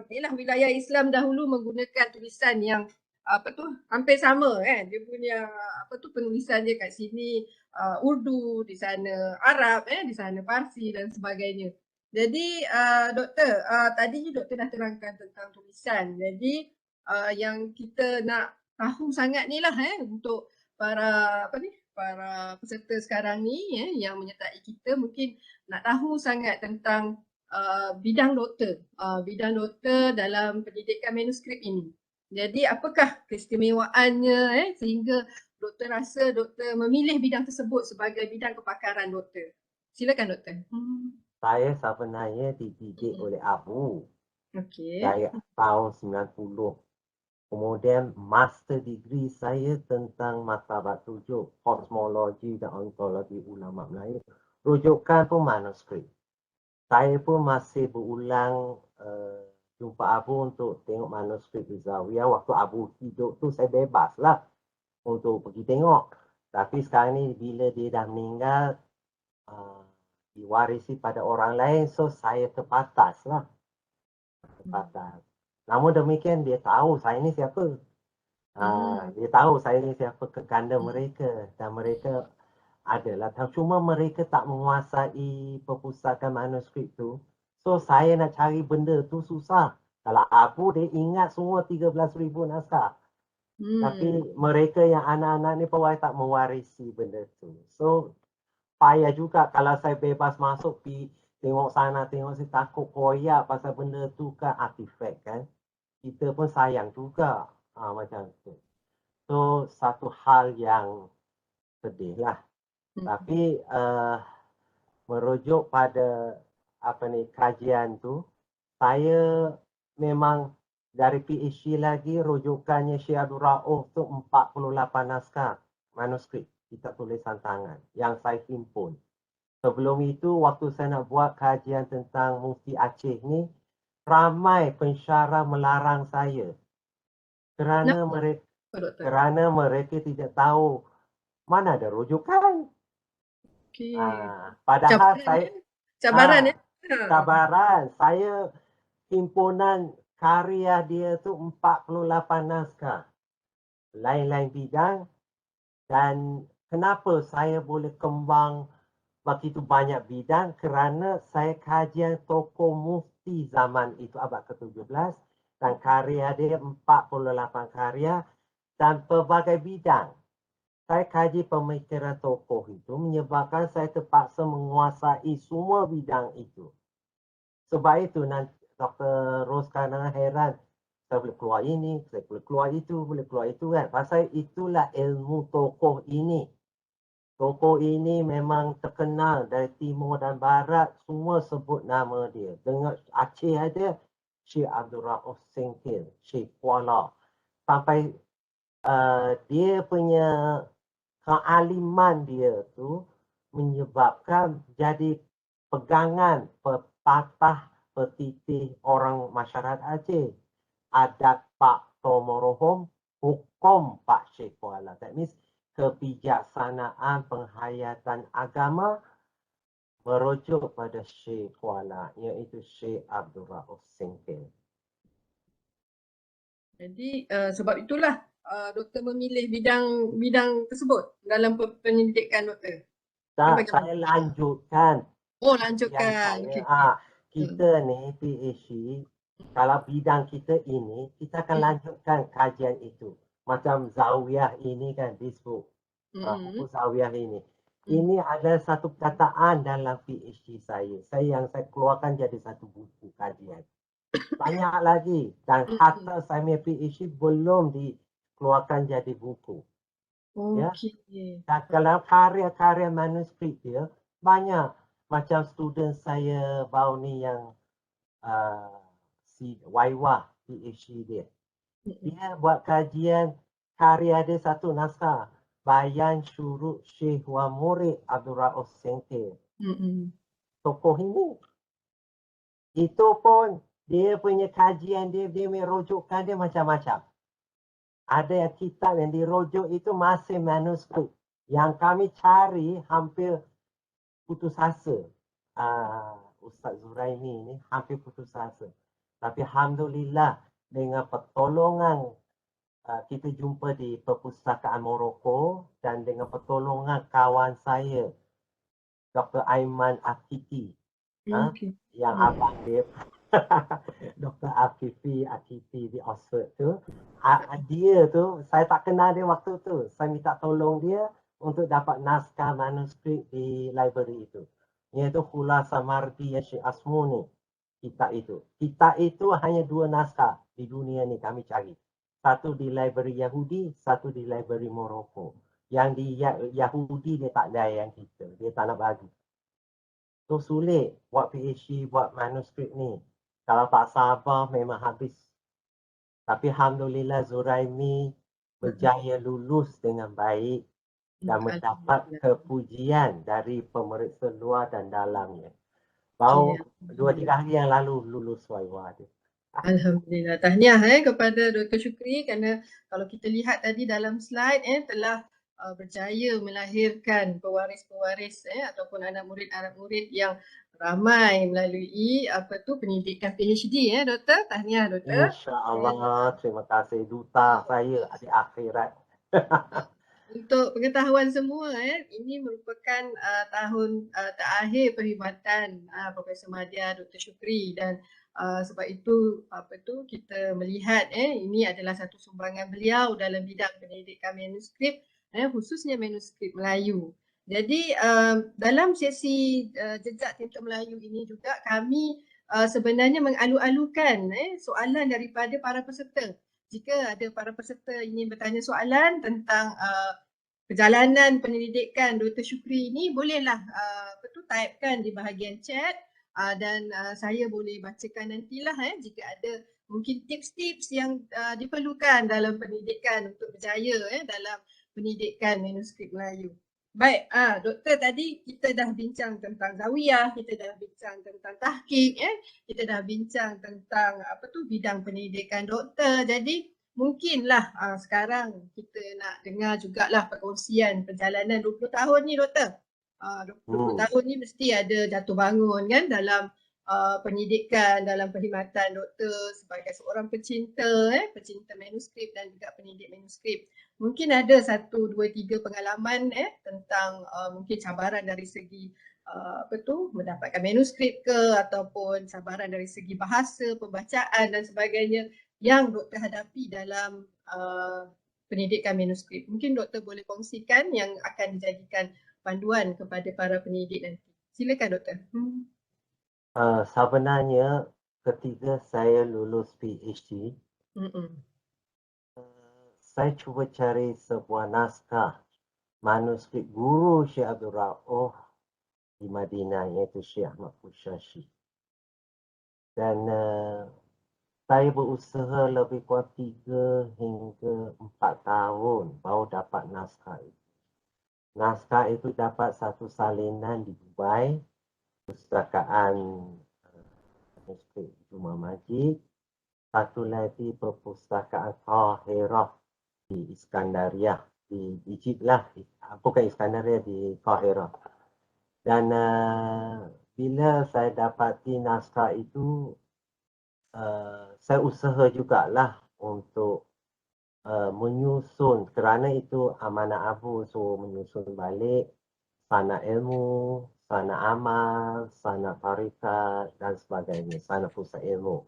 ialah wilayah Islam dahulu menggunakan tulisan yang hampir sama kan. Dia punya penulisan dia kat sini Urdu, di sana Arab, di sana Parsi dan sebagainya. Jadi Doktor, tadi Doktor dah terangkan tentang tulisan. Jadi yang kita nak tahu sangat ni lah untuk para para peserta sekarang ni yang menyertai kita, mungkin nak tahu sangat tentang bidang doktor dalam pendidikan manuskrip ini. Jadi apakah keistimewaannya sehingga doktor rasa doktor memilih bidang tersebut sebagai bidang kepakaran doktor? Silakan doktor. Saya sebenarnya dididik oleh Abu dari tahun 90. Kemudian master degree saya tentang martabat rujuk, kosmologi dan ontologi ulama Melayu. Rujukan pun manuskrip. Saya pun masih berulang jumpa Abu untuk tengok manuskrip di Zawiyah. Waktu Abu hidup tu saya bebas lah untuk pergi tengok. Tapi sekarang ni bila dia dah meninggal, diwarisi pada orang lain, so saya terbatas lah. Namun demikian dia tahu saya ni siapa. Dia tahu saya ni siapa, kekanda mereka. Dan mereka adalah, cuma mereka tak menguasai perpustakaan manuskrip tu. So saya nak cari benda tu susah. Kalau Abu dia ingat semua 13,000 naskah. Tapi mereka yang anak-anak ni pun tak mewarisi benda tu. So payah juga kalau saya bebas masuk pergi tengok sana tengok sini, takut koyak pasal benda tu kan artifak kan. Kita pun sayang juga macam tu. So satu hal yang sedih lah. Tapi merujuk pada kajian tu, saya memang dari PhD lagi rujukannya Syekh Abdul Rauf tu 48 naskah manuskrip kitab tulisan tangan yang saya himpun. Sebelum itu, waktu saya nak buat kajian tentang Mufti Aceh ni, ramai pensyarah melarang saya kerana mereka Doktor? mereka tidak tahu mana ada rujukan. Okey. Padahal Cabaran saya Cabaran ya? cabaran saya himpunan karya dia tu 48 naskah. Lain-lain bidang, dan kenapa saya boleh kembang begitu banyak bidang kerana saya kajian tokoh mufti zaman itu abad ke-17 dan karya dia 48 karya dan pelbagai bidang. Saya kaji pemikiran tokoh itu menyebabkan saya terpaksa menguasai semua bidang itu. Sebab itu nanti Dr. Ros kadang heran, saya boleh keluar ini, saya boleh keluar itu kan. Pasal itulah ilmu tokoh ini. Tokoh ini memang terkenal dari timur dan barat, semua sebut nama dia. Dengar Aceh ada, Syekh Abdul Rauf Singkil, Syekh Kuala. Sampai dia punya kealiman dia tu menyebabkan jadi pegangan pepatah petitih orang masyarakat Aceh. Adat Pak Tomorohom, hukum Pak Syekh Kuala. That means kebijaksanaan penghayatan agama merujuk pada Syekh Kuala, iaitu Syekh Abdul Rauf Singkil. Jadi sebab itulah doktor memilih bidang tersebut dalam penyelidikan doktor. Tak, saya lanjutkan. Oh, lanjutkan. Saya, Okay. kita ni PhD, kalau bidang kita ini, kita akan lanjutkan kajian itu. Macam Zawiyah ini kan, this book. Buku Zawiyah ini. Ini ada satu perkataan dalam PhD saya. Yang saya keluarkan jadi satu buku kajian. Banyak lagi. Dan hatta saya punya PhD belum dikeluarkan jadi buku. Okey. Dan kalau karya-karya manuskrip dia, banyak. Macam student saya baru ni yang si Waiwah PhD dia. Dia buat kajian karya dia satu naskah. Bayan Syuruk Syekh wa Murid Abdul Rauf Singkil. Tokoh ini. Itu pun dia punya kajian dia punya rujukan dia macam-macam. Ada kitab yang dirujuk itu masih manuskrip. Yang kami cari hampir putus asa. Ustaz Zuraini ni hampir putus asa. Tapi Alhamdulillah dengan pertolongan kita jumpa di Perpustakaan Morocco dan dengan pertolongan kawan saya Dr. Aiman Akiti yang abang dia Dr. Akiti di Oxford tu. Dia tu, saya tak kenal dia waktu tu. Saya minta tolong dia untuk dapat naskah manuskrip di library itu. Iaitu Khulasa Mardi Syekh Asmuni. Kitab itu. Kitab itu hanya 2 naskah di dunia ni kami cari. Satu di library Yahudi, satu di library Morocco. Yang di Yahudi dia tak layan kita. Dia tak nak bagi. So sulit buat PhD, buat manuskrip ni. Kalau tak sabar memang habis. Tapi Alhamdulillah Zuraimi berjaya lulus dengan baik dan mendapat kepujian dari pemeriksa luar dan dalamnya. Baru 2-3 hari yang lalu lulus Waiwah dia. Alhamdulillah. Tahniah kepada Dr. Syukri kerana kalau kita lihat tadi dalam slide telah berjaya melahirkan pewaris-pewaris ataupun anak murid yang ramai melalui pendidikan PhD doktor. Tahniah doktor. InsyaAllah. Terima kasih duta saya di akhirat. Untuk pengetahuan semua ini merupakan tahun terakhir perkhidmatan Profesor Madya Dr. Syukri dan sebab itu kita melihat ini adalah satu sumbangan beliau dalam bidang pendidikan manuskrip khususnya manuskrip Melayu. Jadi dalam sesi jejak tinta Melayu ini juga kami sebenarnya mengalu-alukan soalan daripada para peserta. Jika ada para peserta ingin bertanya soalan tentang perjalanan penyelidikan Dr. Syukri ini, bolehlah typekan di bahagian chat dan saya boleh bacakan nantilah jika ada mungkin tips-tips yang diperlukan dalam pendidikan untuk berjaya dalam pendidikan manuskrip Melayu. Baik, doktor tadi kita dah bincang tentang zawiyah, kita dah bincang tentang tahqiq, kita dah bincang tentang bidang pendidikan doktor. Jadi mungkinlah sekarang kita nak dengar jugalah perkongsian perjalanan 20 tahun ni doktor. 20 tahun ni mesti ada jatuh bangun kan dalam pendidikan, dalam perkhidmatan doktor sebagai seorang pecinta manuskrip dan juga pendidik manuskrip. Mungkin ada 1, 2, 3 pengalaman tentang mungkin cabaran dari segi mendapatkan manuskrip ke, ataupun cabaran dari segi bahasa, pembacaan dan sebagainya yang doktor hadapi dalam pendidikan manuskrip. Mungkin doktor boleh kongsikan yang akan dijadikan panduan kepada para pendidik nanti. Silakan doktor. Sebenarnya ketika saya lulus PhD, saya cuba cari sebuah naskah manuskrip guru Syekh Abdul Rauf di Madinah, iaitu Syekh Ahmad Pushashi. Dan saya berusaha lebih kurang 3 hingga 4 tahun baru dapat naskah itu. Naskah itu dapat satu salinan di Dubai, Perpustakaan Manuskrip Juma Majid, satu lagi Perpustakaan Qahirah di Iskandaria, di Egypt lah, bukan Iskandaria, di Qahirah. Dan bila saya dapati naskah itu, saya usaha jugalah untuk menyusun, kerana itu amanah abu, so menyusun balik sanad ilmu, sanad amal, sanad tarikat dan sebagainya, sanad pusat ilmu.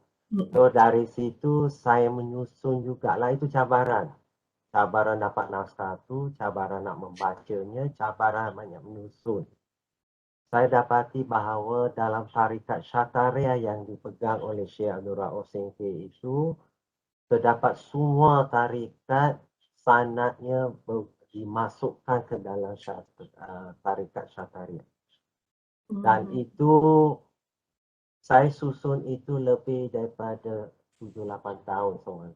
So dari situ saya menyusun jugalah, itu cabaran. Cabaran dapat naskah tu, cabaran nak membacanya, cabaran banyak menyusun. Saya dapati bahawa dalam tarikat Syataria yang dipegang oleh Syekh Abdul Rauf Singki itu, terdapat semua tarikat sanadnya dimasukkan ke dalam tarikat Syataria. Dan itu saya susun itu lebih daripada 7-8 tahun seorang.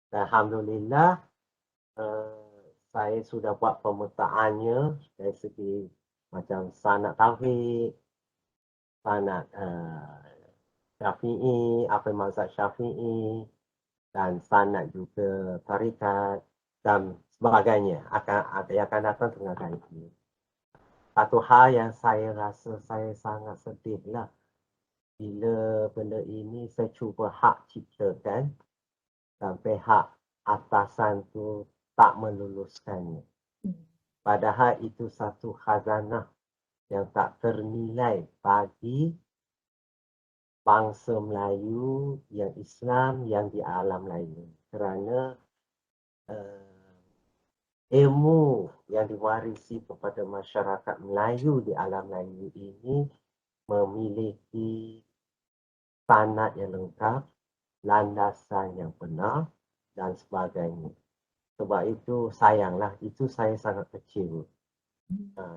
Dan alhamdulillah saya sudah buat pemetaannya dari segi macam sanad tauhid, sanad Syafi'i, apa mazhab Syafi'i, dan sanad juga tarikat dan sebagainya. Akan datang tengah ini. Satu hal yang saya rasa saya sangat sedih lah, bila benda ini saya cuba hak ciptakan sampai hak atasan tu tak meluluskannya. Padahal itu satu khazanah yang tak ternilai bagi bangsa Melayu, yang Islam, yang di alam Melayu. Kerana ilmu yang diwarisi kepada masyarakat Melayu di alam Melayu ini memiliki sanad yang lengkap, landasan yang benar dan sebagainya. Sebab itu sayanglah, itu saya sangat kecewa.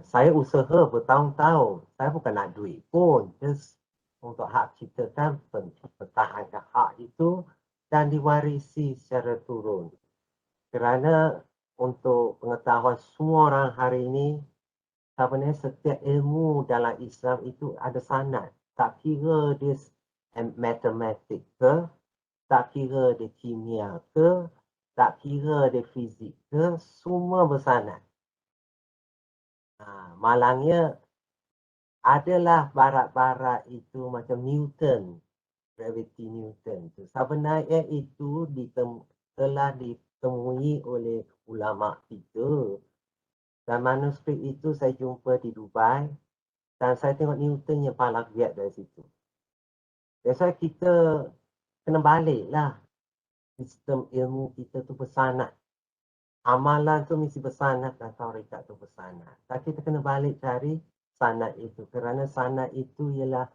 Saya usaha bertahun-tahun, saya bukan nak duit pun, just untuk hak ciptakan, pertahankan hak itu dan diwarisi secara turun. Kerana untuk pengetahuan semua orang hari ini, sebenarnya setiap ilmu dalam Islam itu ada sanad. Tak kira dia matematik ke, tak kira dia kimia ke, tak kira dia fizik ke, semua bersanad. Malangnya adalah barat-barat itu macam Newton, gravity Newton tu. Sebenarnya itu telah ditemui oleh ulama kita. Dan manuskrip itu saya jumpa di Dubai dan saya tengok Newton yang paling giat dari situ. That's why kita kena balik lah. Sistem ilmu kita tu bersanad. Amalan tu mesti bersanad dan tarikat tu bersanad. Tapi kita kena balik cari sanad itu. Kerana sanad itu ialah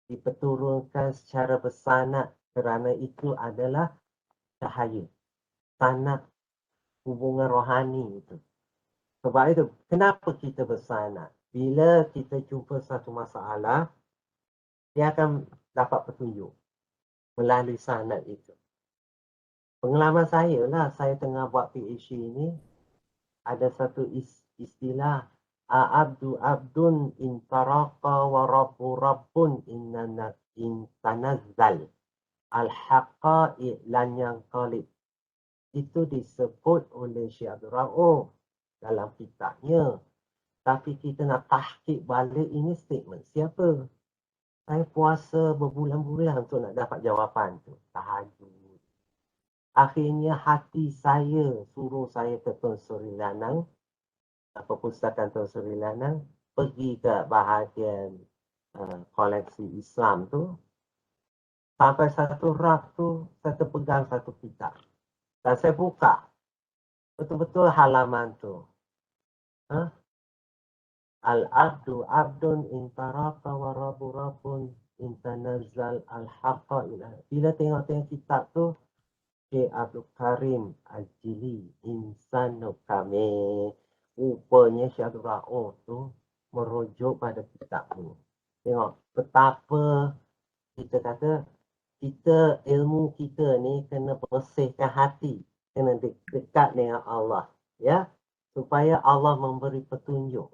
diperturunkan secara bersanad. Kerana itu adalah cahaya. Sanad hubungan rohani itu. Sebab itu, kenapa kita bersanad? Bila kita jumpa satu masalah, dia akan dapat petunjuk melalui sanad itu. Pengalaman saya lah, saya tengah buat PhD ini, ada satu istilah abdun in taraka wa rabbu rabbun in tanazzal al-haqa'i lan yanqalib. Itu disebut oleh Syekh Abdul Rauf dalam kitabnya. Tapi kita nak tahqiq balik ini statement siapa? Saya puasa berbulan-bulan untuk nak dapat jawapan tu. Tahajud. Akhirnya hati saya suruh saya ke Tun Sri Lanang, perpustakaan Tun Sri Lanang, pergi ke bahagian koleksi Islam tu. Sampai satu rak tu, saya terpegang satu kitab. Dan saya buka betul-betul halaman tu. Al-abdu abdun intaraka wa rabu rabun intanazzal al-haqqa ilah. Bila tengok-tengok kitab tu, Syekh Abdul Karim Al-Jili, insanu kami. Rupanya Syekh Abdul Rauf tu merujuk pada kitab ni. Tengok betapa kita kata kita ilmu kita ni kena bersihkan hati, kena dekat dengan Allah, ya, supaya Allah memberi petunjuk.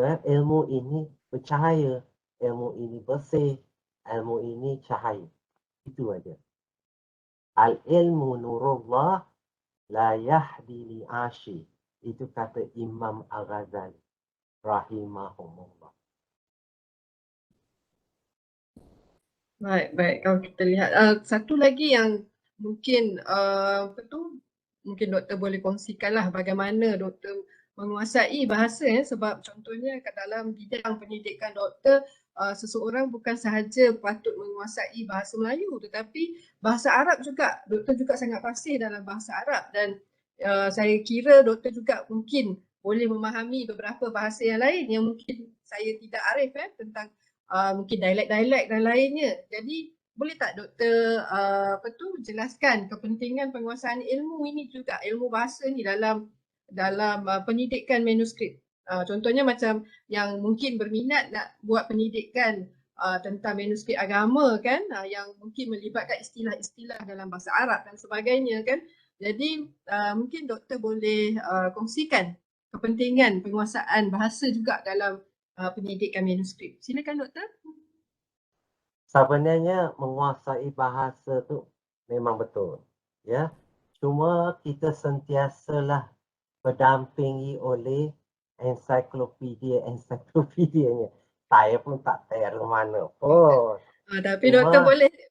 Ilmu ini bercahaya, ilmu ini bersih, ilmu ini cahaya. Itu aja. Al-ilmu nurullah la yahdi li ashi. Itu kata Imam Al-Ghazali rahimahumullah. Baik. Kalau kita lihat satu lagi yang mungkin mungkin doktor boleh kongsikanlah bagaimana doktor menguasai bahasa sebab contohnya kat dalam bidang pendidikan doktor seseorang bukan sahaja patut menguasai bahasa Melayu tetapi bahasa Arab juga. Doktor juga sangat fasih dalam bahasa Arab dan saya kira doktor juga mungkin boleh memahami beberapa bahasa yang lain yang mungkin saya tidak arif tentang mungkin dialek-dialek dan lainnya. Jadi boleh tak doktor jelaskan kepentingan penguasaan ilmu ini juga, ilmu bahasa ni dalam pendidikan manuskrip. Contohnya macam yang mungkin berminat nak buat pendidikan tentang manuskrip agama kan, yang mungkin melibatkan istilah-istilah dalam bahasa Arab dan sebagainya kan. Jadi mungkin doktor boleh kongsikan kepentingan penguasaan bahasa juga dalam pendidikan manuskrip. Silakan doktor. Sebenarnya menguasai bahasa tu memang betul, ya. Cuma kita sentiasalah berdampingi oleh ensiklopedianya. Saya pun tak tahu mana pun. Tapi doktor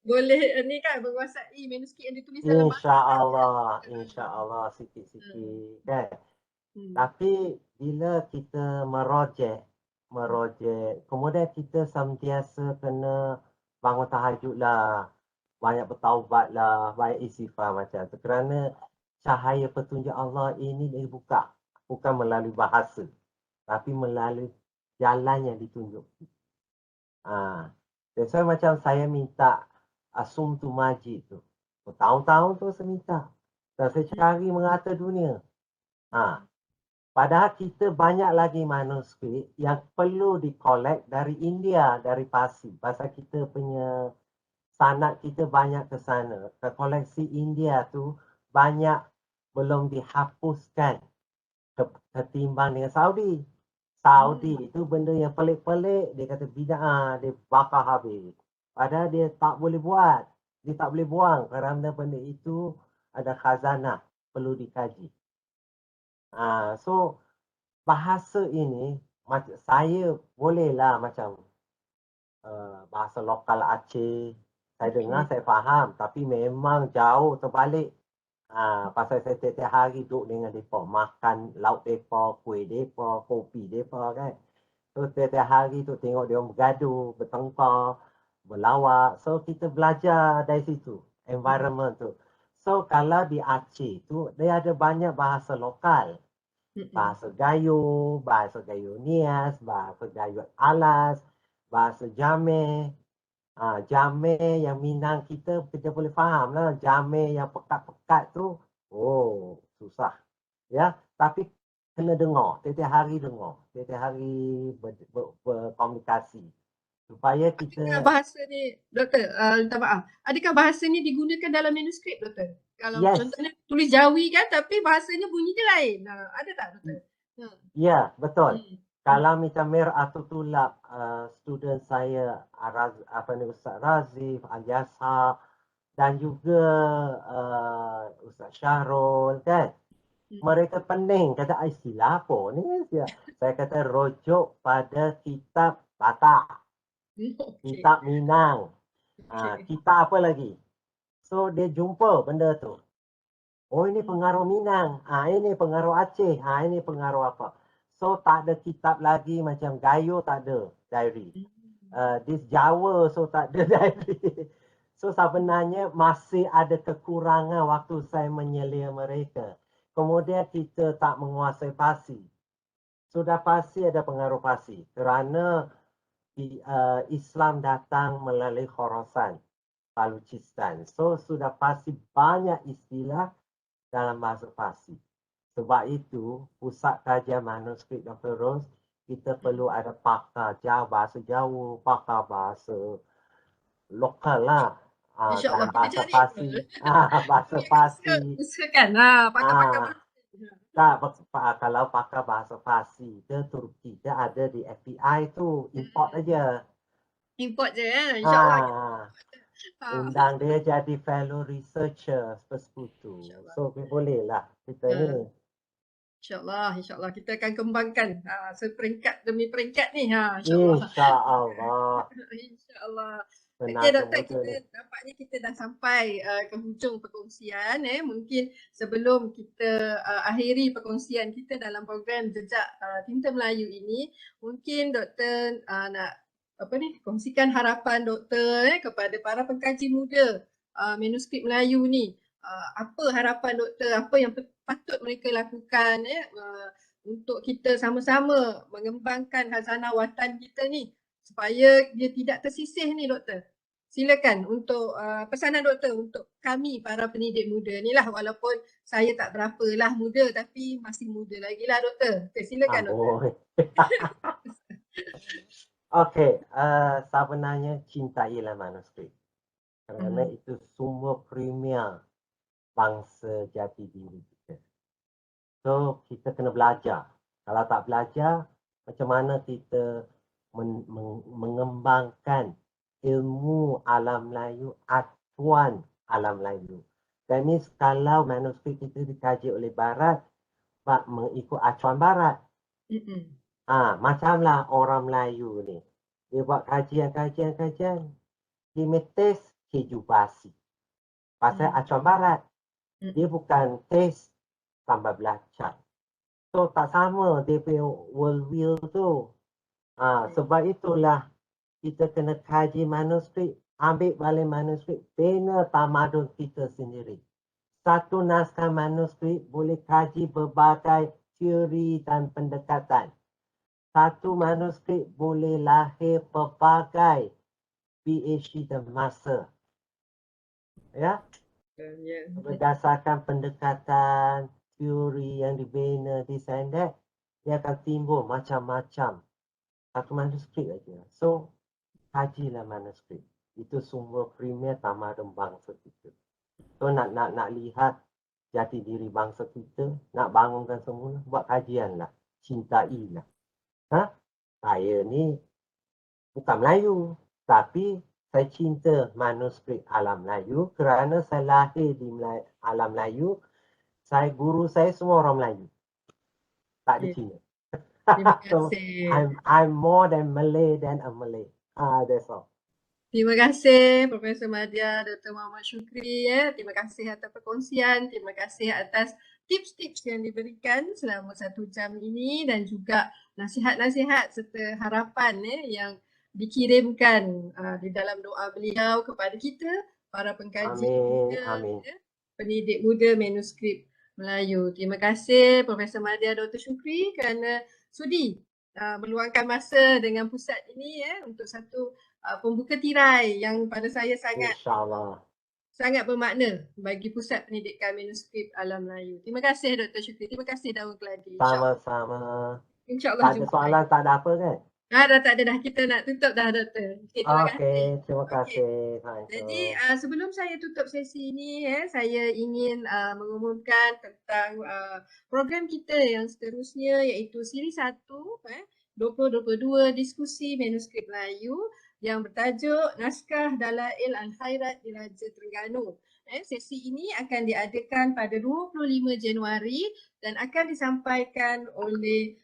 boleh ni kan menguasai manuskrip yang ditulis dalam bahasa. InsyaAllah sikit-sikit kan. Tapi bila kita merojek, kemudian kita sentiasa kena bangun tahajud lah, banyak bertaubat lah, banyak istighfar macam tu. Kerana cahaya petunjuk Allah ini dibuka, bukan melalui bahasa, tapi melalui jalan yang ditunjuk. That's why macam saya minta Asum tu Majid tu. Bertahun-tahun tu saya minta. Dan saya cari merata dunia. Padahal kita banyak lagi manuskrip yang perlu dikolek dari India, dari Parsi. Pasal kita punya sanad kita banyak ke sana. Ke koleksi India tu banyak belum dihapuskan ketimbang dengan Saudi. Saudi itu benda yang pelik-pelik, dia kata bid'ah, dia bakar habis. Padahal dia tak boleh buat. Dia tak boleh buang kerana benda itu ada khazanah, perlu dikaji. So bahasa ini saya bolehlah macam bahasa lokal Aceh saya dengar saya faham tapi memang jauh terbalik. Pasal saya setiap hari duduk dengan mereka, makan lauk mereka, kuih mereka, kopi mereka kan. So setiap hari tu tengok dia bergaduh, bertengkar, berlawak. So kita belajar dari situ, environment tu. So kalau di Aceh tu dia ada banyak bahasa lokal. Bahasa Gayo, bahasa Gayo Nias, bahasa Gayo Alas, bahasa Jameh. Jameh yang Minang kita boleh faham lah. Jameh yang pekat-pekat tu, susah. Ya, tapi kena dengar. Tiap-tiap hari dengar. Tiap-tiap hari berkomunikasi. Supaya kita... Adakah bahasa ni, doktor, minta maaf. Adakah bahasa ni digunakan dalam manuskrip, doktor? Kalau Yes. contohnya tulis Jawi kan tapi bahasanya bunyi dia lain. Ada tak doktor? Ya, betul. Hmm. Kalau macam Mir atau Tulab, student saya, Ustaz Razif, Al-Yasa dan juga Ustaz Syahrul kan. Mereka pening, kata istilah apa ni? Saya kata rujuk pada kitab Batak, kitab Minang, kitab apa lagi. So dia jumpa benda tu. Oh ini pengaruh Minang, ini pengaruh Aceh, ini pengaruh apa. So tak ada kitab lagi macam Gayo tak ada diary. This Jawa so tak ada diary. So sebenarnya masih ada kekurangan waktu saya menyelia mereka. Kemudian kita tak menguasai Parsi. Sudah pasti ada pengaruh Parsi kerana Islam datang melalui Khorasan, Baluchistan. So sudah pasti banyak istilah dalam bahasa Parsi. Sebab itu, pusat kajian manuskrip Dr. Ros, kita perlu ada pakar bahasa Jawa, pakar bahasa lokal lah. InsyaAllah Dan kita bahasa cari. Parsi. Bahasa Parsi. Usahakan pakar-pakar. Tak, kalau pakar bahasa Parsi ke Turki ke ada di FBI tu, import aja. Import je InsyaAllah. Undang dia jadi fellow researcher persekutu. So boleh lah kita ni. InsyaAllah kita akan kembangkan seperingkat demi peringkat ni. InsyaAllah. InsyaAllah. Benar Okey doktor, ni. nampaknya kita dah sampai ke hujung perkongsian. Mungkin sebelum kita akhiri perkongsian kita dalam program Jejak Tinta Melayu ini, mungkin doktor nak kongsikan harapan doktor kepada para pengkaji muda manuskrip Melayu ni. Apa harapan doktor, apa yang patut mereka lakukan untuk kita sama-sama mengembangkan khazanah watan kita ni supaya dia tidak tersisih ni doktor. Silakan untuk pesanan doktor untuk kami para pendidik muda ni lah, walaupun saya tak berapa lah muda tapi masih muda lagi lah doktor. Silakan doktor. Okey, sebenarnya cintailah manuskrip. Kerana itu sumber premier bangsa jati diri kita. So, kita kena belajar. Kalau tak belajar, macam mana kita mengembangkan ilmu alam Melayu, acuan alam Melayu. That means kalau manuskrip kita dikaji oleh Barat, mengikut acuan Barat. Macamlah orang Melayu ni. Dia buat kajian. Dia metes keju basi. Pasal acuan Barat. Dia bukan tes tambah belacan. So tak sama dia punya worldview tu. Sebab itulah kita kena kaji manuskrip. Ambil balik manuskrip. Bina tamadun kita sendiri. Satu naskah manuskrip boleh kaji berbagai teori dan pendekatan. Satu manuskrip boleh lahir pelbagai PhD dan master. Ya? Berdasarkan pendekatan, teori yang dibina, this and that, dia akan timbul macam-macam. Satu manuskrip aja. So, kajilah manuskrip. Itu sumber premier tamadun bangsa kita. So, nak lihat jati diri bangsa kita, nak bangunkan semula, buat kajian lah. Cintailah. Saya ni bukan Melayu, tapi saya cinta manuskrip alam Melayu kerana saya lahir di alam Melayu. Guru saya semua orang Melayu. Tak di Cina. Terima kasih. So, I'm more than Malay than a Malay. That's all. Terima kasih Profesor Madya, Dr. Muhammad Syukri. Terima kasih atas perkongsian. Terima kasih atas tips-tips yang diberikan selama 1 jam ini dan juga nasihat-nasihat serta harapan yang dikirimkan di dalam doa beliau kepada kita, para pengkaji muda, pendidik muda manuskrip Melayu. Terima kasih Profesor Madya, Dr. Syukri kerana sudi meluangkan masa dengan pusat ini untuk satu pembuka tirai yang pada saya sangat bermakna bagi Pusat Pendidikan Manuskrip Alam Melayu. Terima kasih Dr. Syukri. Terima kasih Daun Keladi. Sama-sama. InsyaAllah tak ada soalan, tak ada apa kan? Dah tak ada dah. Kita nak tutup dah, Doktor. Okey, terima kasih. Okey, terima Okey. kasih. Jadi Assalamualaikum. sebelum saya tutup sesi ini, saya ingin mengumumkan tentang program kita yang seterusnya, iaitu siri 1, 2022 diskusi manuskrip Melayu yang bertajuk Naskah Dalail Al-Khairat Diraja Terengganu. Sesi ini akan diadakan pada 25 Januari dan akan disampaikan oleh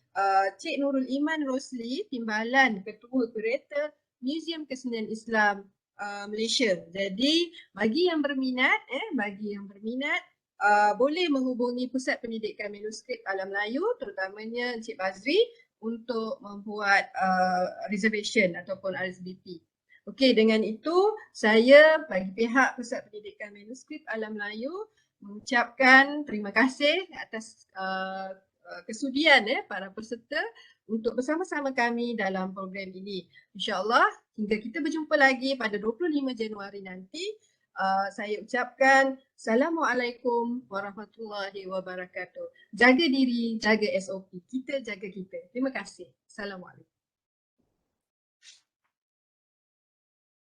Cik Nurul Iman Rosli, Timbalan Ketua Kurator Museum Kesenian Islam Malaysia. Jadi bagi yang berminat, boleh menghubungi Pusat Pendidikan Manuskrip Alam Melayu, terutamanya Encik Bazri, untuk membuat reservation ataupun RSVP. Okey, dengan itu saya bagi pihak Pusat Pendidikan Manuskrip Alam Melayu mengucapkan terima kasih atas kesudian para peserta untuk bersama-sama kami dalam program ini. InsyaAllah hingga kita berjumpa lagi pada 25 Januari nanti. Saya ucapkan Assalamualaikum warahmatullahi wabarakatuh. Jaga diri, jaga SOP. Kita jaga kita. Terima kasih. Assalamualaikum.